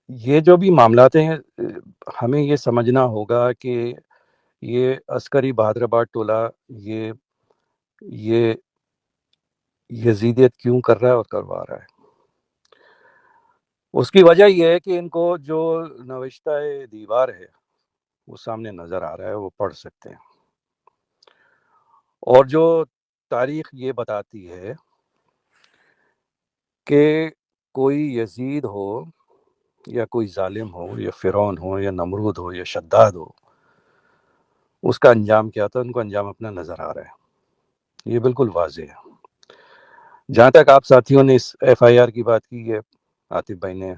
یہ جو بھی معاملات ہیں ہمیں یہ سمجھنا ہوگا کہ یہ عسکری بہادرآباد ٹولہ یہ یزیدیت کیوں کر رہا ہے اور کروا رہا ہے. اس کی وجہ یہ ہے کہ ان کو جو نوشتہ دیوار ہے وہ سامنے نظر آ رہا ہے، وہ پڑھ سکتے ہیں. اور جو تاریخ یہ بتاتی ہے کہ کوئی یزید ہو یا کوئی ظالم ہو یا فرعون ہو یا نمرود ہو یا شداد ہو، اس کا انجام کیا تھا، ان کو انجام اپنا نظر آ رہا ہے. یہ بالکل واضح ہے. جہاں تک آپ ساتھیوں نے اس ایف آئی آر کی بات کی ہے، عاطف بھائی نے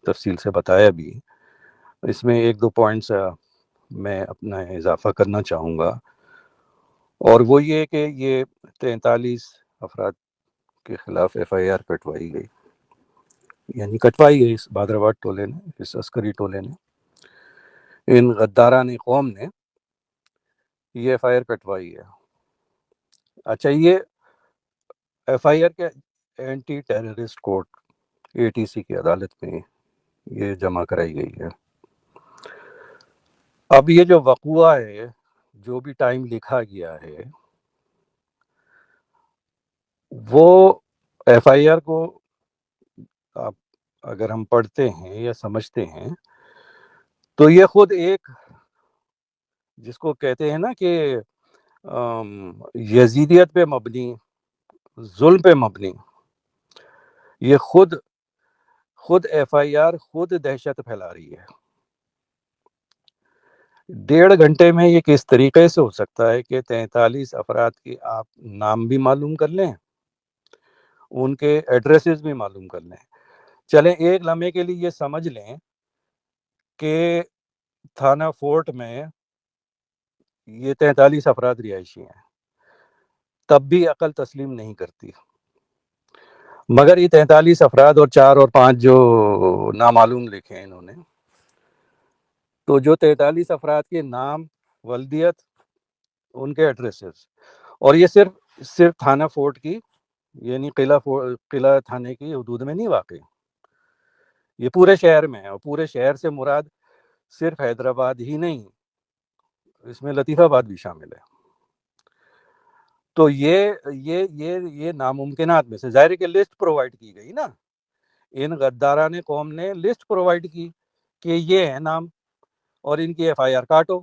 تفصیل سے بتایا بھی. اس میں ایک دو پوائنٹس میں اپنا اضافہ کرنا چاہوں گا، اور وہ یہ کہ یہ 43 افراد کے خلاف ایف آئی آر کٹوائی گئی، یعنی کٹوائی گئی اس بہادرآباد ٹولے نے، اس عسکری ٹولے نے، ان غداران قوم نے یہ ایف آئی آر کٹوائی ہے. اچھا، یہ ایف آئی آر کے anti terrorist court A T C کی عدالت میں یہ جمع کرائی گئی ہے. اب یہ جو وقوعہ ہے، جو بھی ٹائم لکھا گیا ہے، وہ ایف آئی آر کو آپ اگر ہم پڑھتے ہیں یا سمجھتے ہیں تو یہ خود ایک، جس کو کہتے ہیں نا کہ یزیدیت پہ مبنی، ظلم پہ مبنی، یہ خود ایف آئی آر خود دہشت پھیلا رہی ہے. 1.5 گھنٹے میں یہ کس طریقے سے ہو سکتا ہے کہ 43 افراد کے آپ نام بھی معلوم کر لیں، ان کے ایڈریسز بھی معلوم کر لیں. چلیں ایک لمحے کے لیے یہ سمجھ لیں کہ تھانہ فورٹ میں یہ 43 افراد رہائشی ہیں، تب بھی عقل تسلیم نہیں کرتی. مگر یہ 43 افراد اور 4 اور 5 جو نامعلوم لکھے ہیں انہوں نے، تو جو 43 افراد کے نام، ولدیت، ان کے ایڈریسز، اور یہ صرف تھانہ فورٹ کی، یعنی قلعہ تھانے کی حدود میں نہیں واقع، یہ پورے شہر میں ہے. اور پورے شہر سے مراد صرف حیدرآباد ہی نہیں، اس میں لطیف آباد بھی شامل ہے. تو یہ ناممکنات میں سے ظاہر ہے کہ لسٹ پرووائڈ کی گئی نا، ان غداران قوم نے لسٹ پرووائڈ کی کہ یہ ہے نام اور ان کی ایف آئی آر کاٹو.